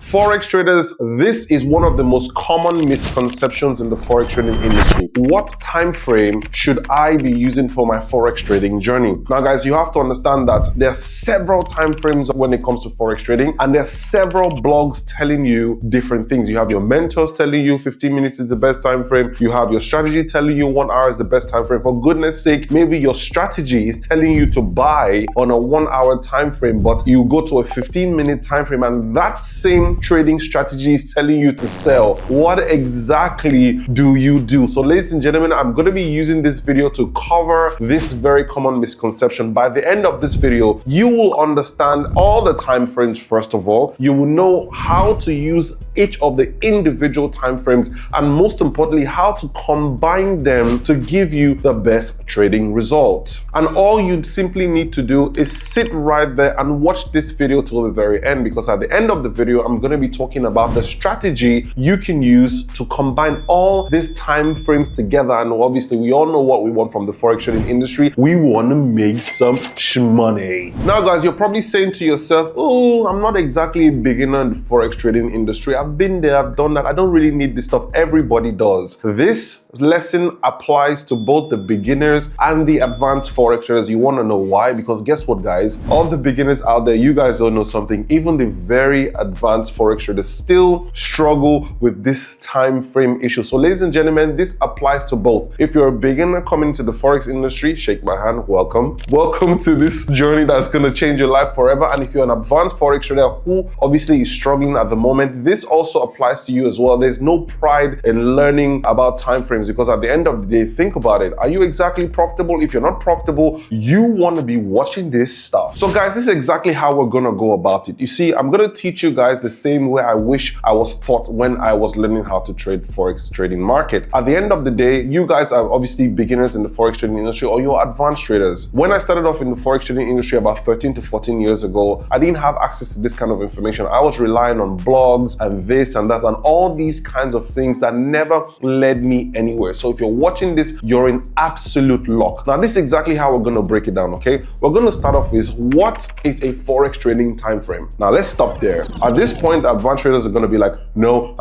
Forex traders, this is one of the most common misconceptions in the Forex trading industry. What time frame should I be using for my Forex trading journey? Now guys, you have to understand that there are several time frames when it comes to Forex trading, and there are several blogs telling you different things. You have your mentors telling you 15 minutes is the best time frame. You have your strategy telling you 1 hour is the best time frame. For goodness sake, maybe your strategy is telling you to buy on a 1 hour time frame, but you go to a 15-minute time frame and that same trading strategy is telling you to sell. What exactly do you do? So ladies and gentlemen, I'm going to be using this video to cover this very common misconception. By the end of this video, you will understand all the time frames. First of all, you will know how to use each of the individual time frames, and most importantly, how to combine them to give you the best trading result. And all you simply need to do is sit right there and watch this video till the very end, because at the end of the video, I'm going to be talking about the strategy you can use to combine all these time frames together. And obviously, we all know what we want from the Forex trading industry. We want to make some money. Now, guys, you're probably saying to yourself, oh, I'm not exactly a beginner in the Forex trading industry. I've been there, I've done that. I don't really need this stuff. Everybody does. This lesson applies to both the beginners and the advanced Forex traders. You want to know why? Because guess what, guys? All the beginners out there, you guys don't know something. Even the very advanced Forex traders still struggle with this time frame issue. So ladies and gentlemen, this applies to both. If you're a beginner coming into the Forex industry, shake my hand, welcome. Welcome to this journey that's going to change your life forever. And if you're an advanced Forex trader who obviously is struggling at the moment, this also applies to you as well. There's no pride in learning about time frames, because at the end of the day, think about it. Are you exactly profitable? If you're not profitable, you want to be watching this stuff. So guys, this is exactly how we're going to go about it. You see, I'm going to teach you guys the same way I wish I was taught when I was learning how to trade Forex trading market. At the end of the day, you guys are obviously beginners in the Forex trading industry, or you're advanced traders. When I started off in the Forex trading industry about 13 to 14 years ago, I didn't have access to this kind of information. I was relying on blogs and this and that and all these kinds of things that never led me anywhere. So if you're watching this, you're in absolute luck. Now, this is exactly how we're going to break it down, okay? We're going to start off with what is a Forex trading time frame. Now, let's stop there. At this point, advanced traders are going to be like, no,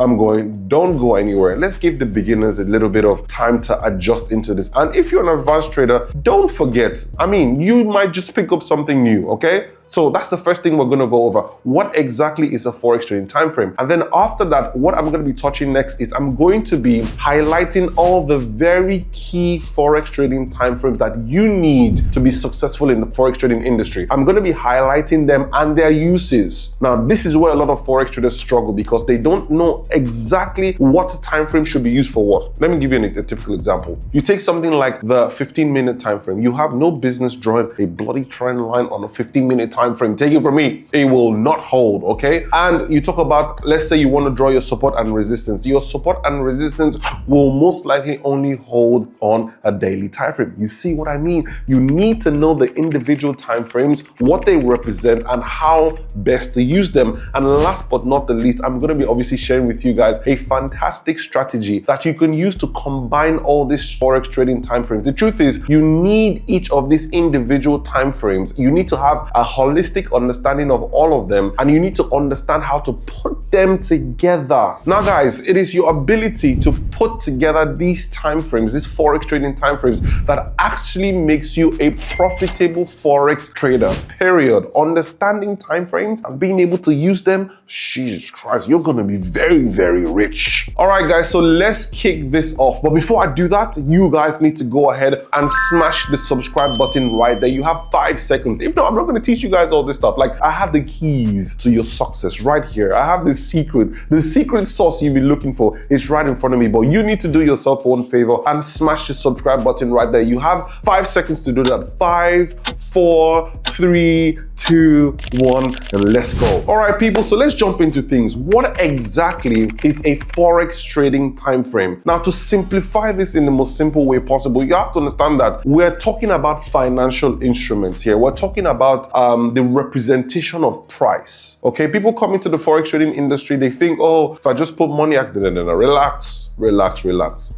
don't go anywhere. Let's give the beginners a little bit of time to adjust into this. And if you're an advanced trader, don't forget, you might just pick up something new, okay? So that's the first thing we're going to go over. What exactly is a Forex trading time frame? And then after that, what I'm going to be touching next is I'm going to be highlighting all the very key Forex trading time frames that you need to be successful in the Forex trading industry. I'm going to be highlighting them and their uses. Now, this is where a lot of Forex traders struggle, because they don't know exactly what time frame should be used for what. Let me give you a typical example. You take something like the 15-minute time frame. You have no business drawing a bloody trend line on a 15-minute time frame. Take it from me, it will not hold, okay? And you talk about, let's say you want to draw your support and resistance. Your support and resistance will most likely only hold on a daily time frame. You see what I mean? You need to know the individual time frames, what they represent, and how best to use them. And last but not the least, I'm going to be obviously sharing with you guys a fantastic strategy that you can use to combine all these Forex trading time frames. The truth is, you need each of these individual time frames. You need to have a holistic understanding of all of them, and you need to understand how to put them together. Now guys, it is your ability to put together these time frames, these Forex trading time frames, that actually makes you a profitable Forex trader, period. Understanding time frames and being able to use them, Jesus Christ, you're gonna be very, very rich. All right guys, so let's kick this off. But before I do that, you guys need to go ahead and smash the subscribe button right there. You have 5 seconds. If not, I'm not gonna teach you guys all this stuff. Like, I have the keys to your success right here. I have the secret sauce you've been looking for is right in front of me. But you need to do yourself one favor and smash the subscribe button right there. You have 5 seconds to do that. 5, 4, 3, 2, 1, and let's go. All right, people, so let's jump into things. What exactly is a Forex trading time frame? Now, to simplify this in the most simple way possible, you have to understand that we're talking about financial instruments here. We're talking about the representation of price. Okay, people come into the Forex trading industry, they think, oh, if I just put money, relax.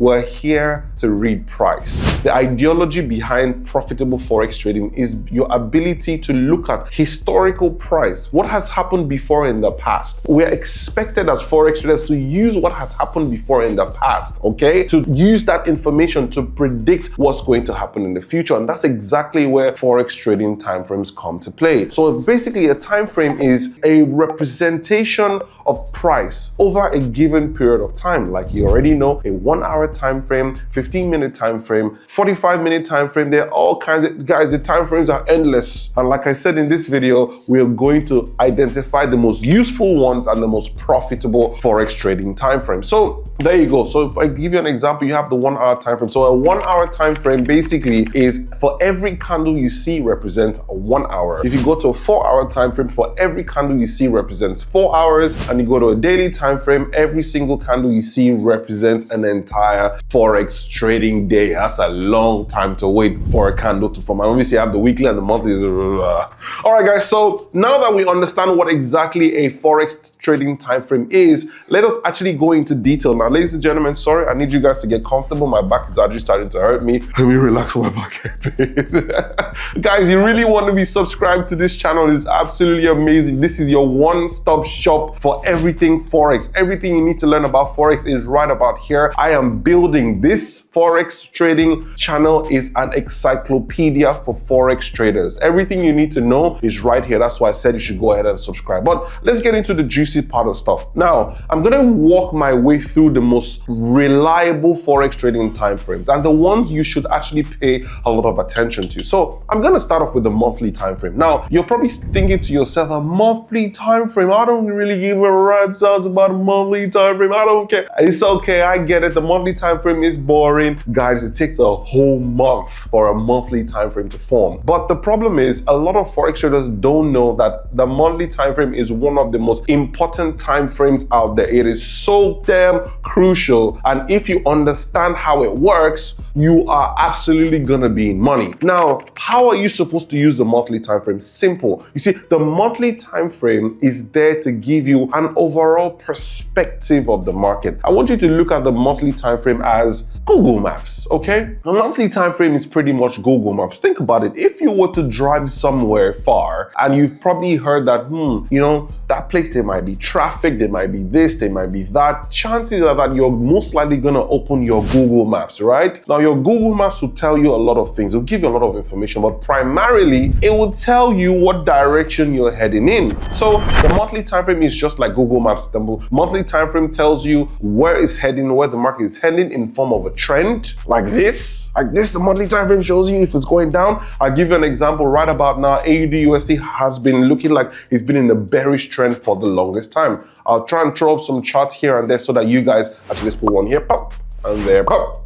We're here to read price. The ideology behind profitable Forex trading is your ability to look at historical price, what has happened before in the past. We're expected as Forex traders to use what has happened before in the past, okay? To use that information to predict what's going to happen in the future. And that's exactly where Forex trading timeframes come to play. So basically a time frame is a representation of price over a given period of time. Like you already know, a 1 hour time frame, 15-minute time frame, 45-minute time frame. There are all kinds of, guys, the time frames are endless. And like I said in this video, we are going to identify the most useful ones and the most profitable Forex trading time frame. So there you go. So if I give you an example, you have the 1 hour time frame. So a 1 hour time frame basically is for every candle you see represents 1 hour. If you go to a 4 hour time frame, for every candle you see represents 4 hours. And you go to a daily time frame, every single candle you see represents an entire Forex trading day. That's a long time to wait for a candle to form. And obviously I have the weekly and the monthly. All right, guys. So now that we understand what exactly a Forex trading time frame is, let us actually go into detail. Now, ladies and gentlemen, sorry, I need you guys to get comfortable. My back is actually starting to hurt me. Let me relax my back a bit. Guys, you really want to be subscribed to this channel. It's absolutely amazing. This is your one-stop shop for everything Forex. Everything you need to learn about Forex is right about here. I am building this Forex trading channel is an encyclopedia for Forex traders. Everything you need to know is right here. That's why I said you should go ahead and subscribe. But let's get into the juicy part of stuff. Now, I'm going to walk my way through the most reliable Forex trading timeframes and the ones you should actually pay a lot of attention to. So I'm going to start off with the monthly time frame. Now, you're probably thinking to yourself, a monthly time frame? I don't really give a rat's ass about a monthly time frame. I don't care. It's okay. I get it. The monthly time frame is boring. Guys, it takes a whole month for a monthly time frame to form. But the problem is a lot of Forex traders don't know that the monthly time frame is one of the most important time frames out there. It is so damn crucial. And if you understand how it works, you are absolutely gonna be in money. Now, how are you supposed to use the monthly time frame? Simple. You see, the monthly time frame is there to give you an overall perspective of the market. I want you to look at the monthly time frame as Google Maps, okay? The monthly time frame is pretty much Google Maps. Think about it. If you were to drive somewhere far and you've probably heard that, you know, that place, there might be traffic, there might be this, there might be that. Chances are that you're most likely gonna open your Google Maps, right? Now, your Google Maps will tell you a lot of things. It'll give you a lot of information, but primarily, it will tell you what direction you're heading in. So the monthly time frame is just like Google Maps. The monthly time frame tells you where it's heading, where the market is heading in form of a trend, like this. Like this, the monthly time frame shows you if it's going down. I'll give you an example right about now. AUD/USD has been looking like it's been in a bearish trend for the longest time. I'll try and throw up some charts here and there so that you guys, actually let's put one here, pop, and there, pop.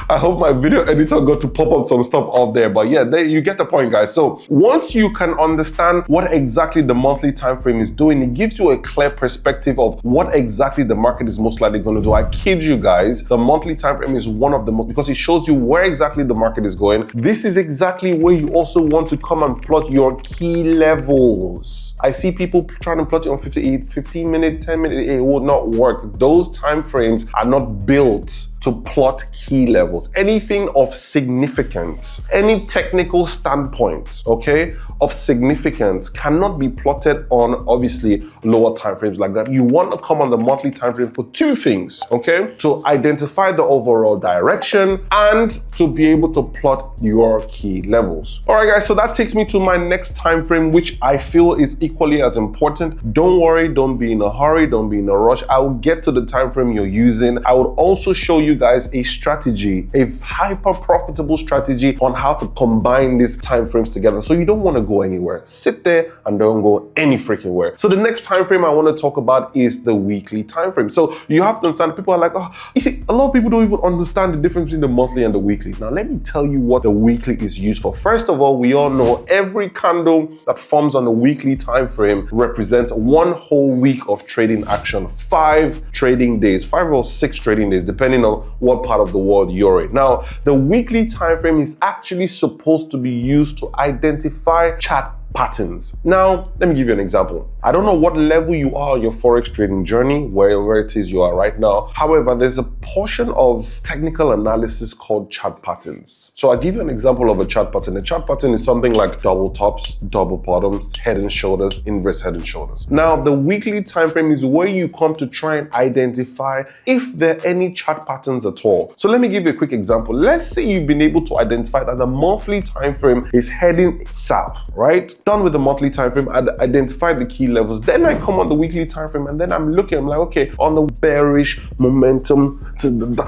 I hope my video editor got to pop up some stuff out there, but yeah, there you get the point, guys. So once you can understand what exactly the monthly time frame is doing, it gives you a clear perspective of what exactly the market is most likely going to do. I kid you guys, the monthly time frame is one of the most, because it shows you where exactly the market is going. This is exactly where you also want to come and plot your key levels. I see people trying to plot it on 15-minute, 10-minute. It will not work. Those time frames are not built to plot key levels. Anything of significance, any technical standpoint, okay, of significance cannot be plotted on obviously lower time frames like that. You want to come on the monthly time frame for two things, okay? To identify the overall direction and to be able to plot your key levels. All right, guys, so that takes me to my next time frame, which I feel is equally as important. Don't worry, don't be in a hurry, don't be in a rush. I will get to the time frame you're using. I would also show you guys a strategy, a hyper profitable strategy on how to combine these time frames together. So you don't want to go anywhere. Sit there and don't go any freaking where. So the next time frame I want to talk about is the weekly time frame. So you have to understand, people are like, oh, you see, a lot of people don't even understand the difference between the monthly and the weekly. Now let me tell you what the weekly is used for. First of all, we all know every candle that forms on the weekly time frame represents one whole week of trading action, 5 trading days, 5 or 6 trading days, depending on what part of the world you're in. Now, the weekly time frame is actually supposed to be used to identify chart patterns. Now, let me give you an example. I don't know what level you are on your Forex trading journey, where it is you are right now. However, there's a portion of technical analysis called chart patterns. So I'll give you an example of a chart pattern. A chart pattern is something like double tops, double bottoms, head and shoulders, inverse head and shoulders. Now, the weekly time frame is where you come to try and identify if there are any chart patterns at all. So let me give you a quick example. Let's say you've been able to identify that the monthly time frame is heading south, right? Done with the monthly time frame, I identify the key levels. Then I come on the weekly time frame and then I'm looking, I'm like, okay, on the bearish momentum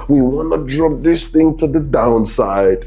we want to drop this thing to the downside.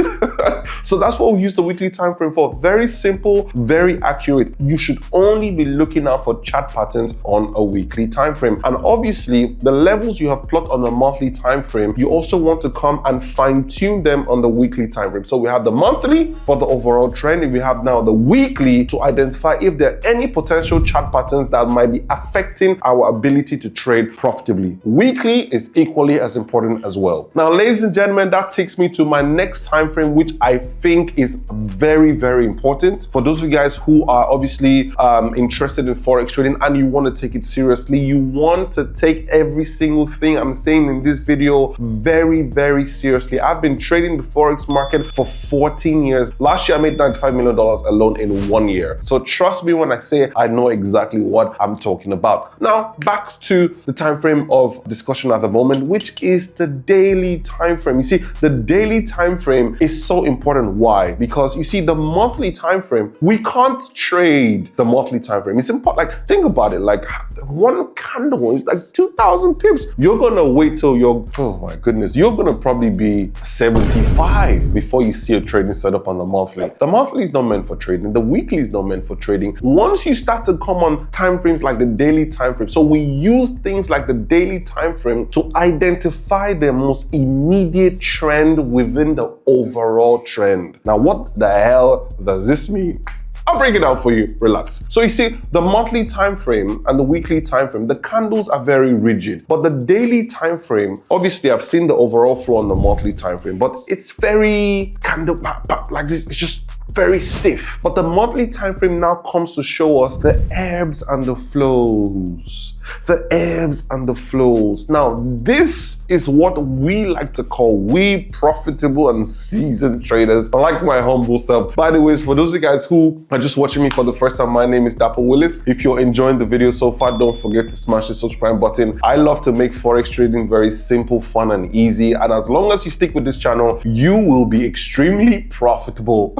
So that's what we use the weekly time frame for. Very simple, very accurate. You should only be looking out for chart patterns on a weekly time frame. And obviously, the levels you have plotted on a monthly time frame, you also want to come and fine tune them on the weekly time frame. So we have the monthly for the overall trend. We have now the weekly to identify if there are any potential chart patterns that might be affecting our ability to trade profitably. Weekly is equally as important as well. Now, ladies and gentlemen, that takes me to my next time frame, which I think is very, very important for those of you guys who are obviously interested in Forex trading and you want to take it seriously. You want to take every single thing I'm saying in this video very, very seriously. I've been trading the Forex market for 14 years. Last year, I made $95 million alone in 1 year. So trust me when I say I know exactly what I'm talking about. Now, back to the time frame of discussion at the moment, which is the daily time frame. You see, the daily time frame is so important. Why? Because you see, the monthly time frame, we can't trade the monthly time frame. It's important. Like, think about it. Like, one candle is like 2,000 pips. You're gonna wait till you're, oh my goodness, you're gonna probably be 75 before you see a trading setup on the monthly. The monthly is not meant for trading. The weekly is not meant for trading. Once you start to come on time frames like the daily time frame, so we use things like the daily time frame to identify the most immediate trend within the overall trend. Now, what the hell does this mean? I'll break it down for you. Relax. So you see, the monthly time frame and the weekly time frame, the candles are very rigid. But the daily time frame, obviously I've seen the overall flow on the monthly time frame, but it's very candle pop, pop, like this. It's just very stiff. But the monthly time frame now comes to show us the ebbs and the flows. The ebbs and the flows. Now, this is what we like to call, we profitable and seasoned traders, like my humble self. By the way, for those of you guys who are just watching me for the first time, my name is Dapo Willis. If you're enjoying the video so far, don't forget to smash the subscribe button. I love to make Forex trading very simple, fun, and easy. And as long as you stick with this channel, you will be extremely profitable.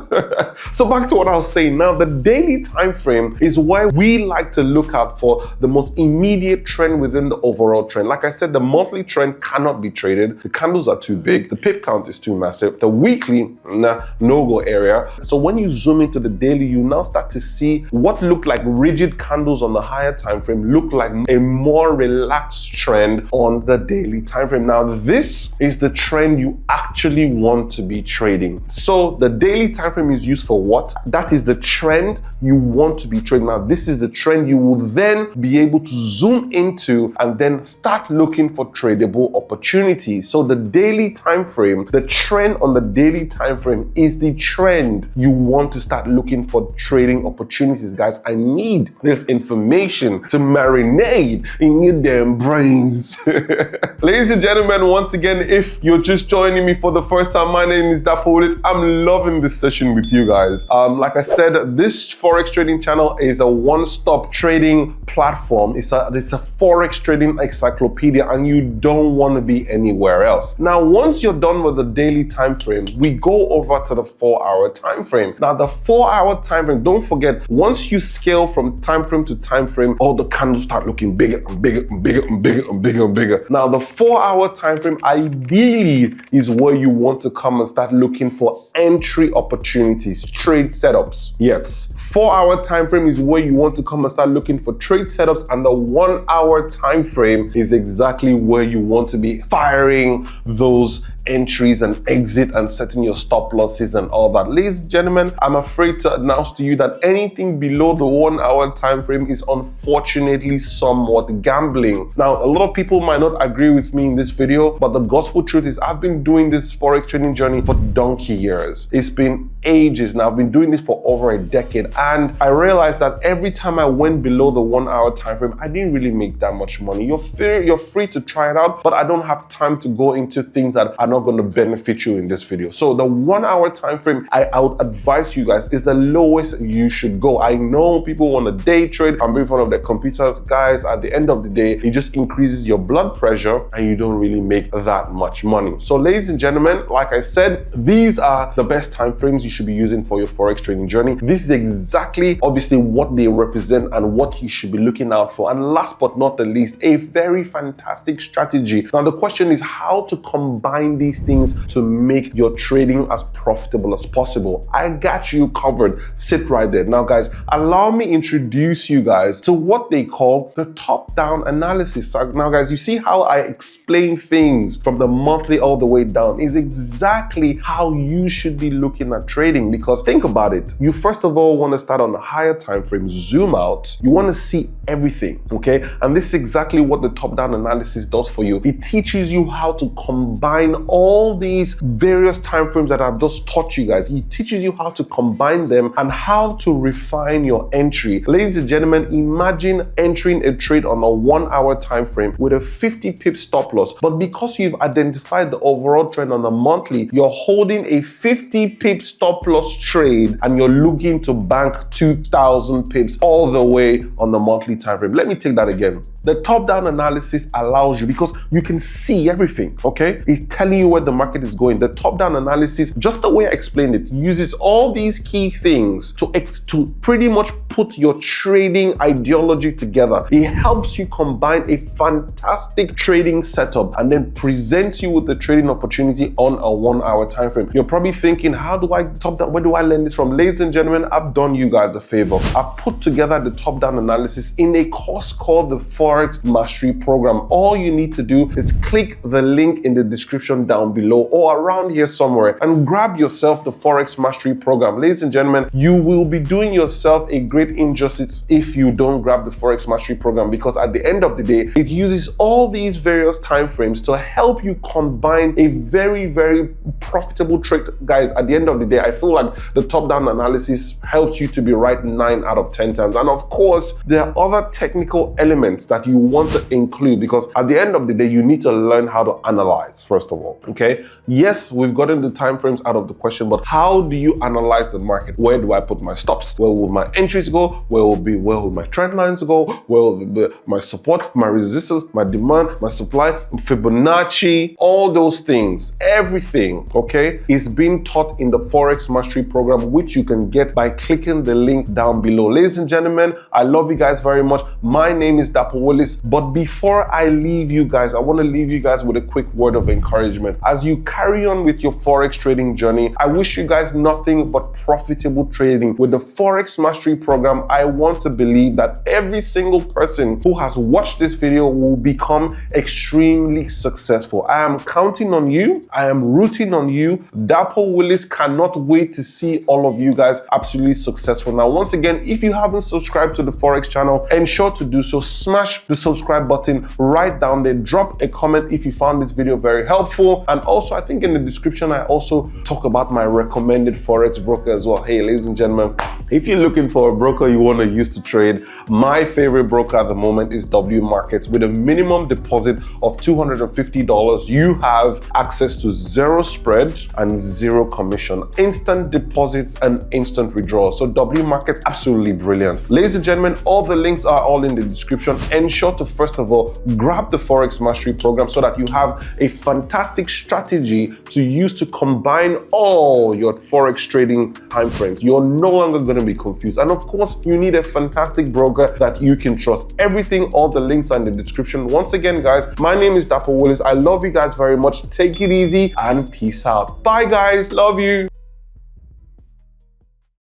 So back to what I was saying. Now, the daily time frame is where we like to look out for the most immediate trend within the overall trend. Like I said, the monthly trend cannot be traded. The candles are too big. The pip count is too massive. The weekly, no-go area. So when you zoom into the daily, you now start to see what look like rigid candles on the higher time frame look like a more relaxed trend on the daily time frame. Now, this is the trend you actually want to be trading. So the daily time frame is used for what? That is the trend you want to be trading. Now, this is the trend you will then be able to zoom into and then start looking for tradable opportunities. So the daily time frame, the trend on the daily time frame is the trend you want to start looking for trading opportunities. Guys, I need this information to marinate in your damn brains. Ladies and gentlemen, once again, if you're just joining me for the first time, my name is Dapo Willis. I'm loving this session with you guys. Like I said, this Forex trading channel is a one-stop trading platform. It's a Forex trading encyclopedia, and you don't want to be anywhere else. Now, once you're done with the daily time frame, we go over to the 4-hour time frame. Now, the 4-hour time frame, don't forget, once you scale from time frame to time frame, all the candles start looking bigger and bigger and bigger and bigger and bigger and bigger. Now, the 4-hour time frame ideally is where you want to come and start looking for entry opportunities, trade setups. Yes, 4-hour time frame is where you want to come and start looking for trade setups, and the 1-hour time frame is exactly where you want to be firing those entries and exit and setting your stop losses and all that. Ladies and gentlemen, I'm afraid to announce to you that anything below the 1 hour time frame is unfortunately somewhat gambling. Now, a lot of people might not agree with me in this video, but the gospel truth is I've been doing this Forex trading journey for donkey years. It's been ages now. I've been doing this for over a decade, and I realized that every time I went below the 1 hour time frame, I didn't really make that much money. You're free to try it out, but I don't have time to go into things that are not going to benefit you in this video. So the 1 hour time frame I would advise you guys is the lowest you should go. I know people want to day trade and be in front of their computers. Guys, at the end of the day, it just increases your blood pressure and you don't really make that much money. So ladies and gentlemen, like I said, these are the best time frames you should be using for your Forex trading journey. This is exactly obviously what they represent and what you should be looking out for. And last but not the least, a very fantastic strategy. Now the question is how to combine these things to make your trading as profitable as possible. I got you covered. Sit right there. Now guys, allow me introduce you guys to what they call the top-down analysis. Now guys, you see how I explain things from the monthly all the way down is exactly how you should be looking at trading, because think about it. You first of all want to start on the higher time frame, zoom out. You want to see everything, okay? And this is exactly what the top-down analysis does for you. It teaches you how to combine all these various time frames that I've just taught you guys. It teaches you how to combine them and how to refine your entry. Ladies and gentlemen, imagine entering a trade on a 1 hour time frame with a 50 pip stop loss, but because you've identified the overall trend on the monthly, you're holding a 50 pip stop loss trade and you're looking to bank 2,000 pips all the way on the monthly time frame. Let me take that again. The top-down analysis allows you, because you can see everything, okay? It's telling you where the market is going. The top-down analysis, just the way I explained it, uses all these key things to pretty much put your trading ideology together. It helps you combine a fantastic trading setup and then presents you with the trading opportunity on a 1 hour time frame. You're probably thinking, how do I top-down? Where do I learn this from? Ladies and gentlemen, I've done you guys a favor. I've put together the top-down analysis in a course called the Forex Mastery Program. All you need to do is click the link in the description down below or around here somewhere and grab yourself the Forex Mastery Program. Ladies and gentlemen, you will be doing yourself a great injustice if you don't grab the Forex Mastery Program, because at the end of the day, it uses all these various time frames to help you combine a very, very profitable trade. Guys, at the end of the day, I feel like the top-down analysis helps you to be right 9 out of 10 times. And of course, there are other technical elements that you want to include, because at the end of the day, you need to learn how to analyze, first of all, okay? Yes, we've gotten the time frames out of the question, but how do you analyze the market? Where do I put my stops? Where will my entries go? Where will my trend lines go? Where will be my support, my resistance, my demand, my supply, Fibonacci, all those things, everything, okay, is being taught in the Forex Mastery Program, which you can get by clicking the link down below. Ladies and gentlemen, I love you guys very much. My name is Dapo Willis, but before I leave you guys, I want to leave you guys with a quick word of encouragement. As you carry on with your Forex trading journey, I wish you guys nothing but profitable trading. With the Forex Mastery Program, I want to believe that every single person who has watched this video will become extremely successful. I am counting on you. I am rooting on you. Dapo Willis cannot wait to see all of you guys absolutely successful. Now, once again, if you haven't subscribed to the Forex channel, ensure to do so. Smash the subscribe button right down there. Drop a comment if you found this video very helpful. And also, I think in the description, I also talk about my recommended Forex broker as well. Hey, ladies and gentlemen, if you're looking for a broker you want to use to trade, my favorite broker at the moment is W Markets. With a minimum deposit of $250, you have access to zero spread and zero commission, instant deposits and instant withdrawals. So W Markets, absolutely brilliant. Ladies and gentlemen, all the links are all in the description. Ensure to first of all grab the Forex Mastery Program so that you have a fantastic strategy to use to combine all your Forex trading timeframes. You're no longer going to be confused. And of course, you need a fantastic broker that you can trust. Everything, all the links are in the description. Once again, guys, my name is Dapo Willis. I love you guys very much. Take it easy and peace out. Bye, guys. Love you.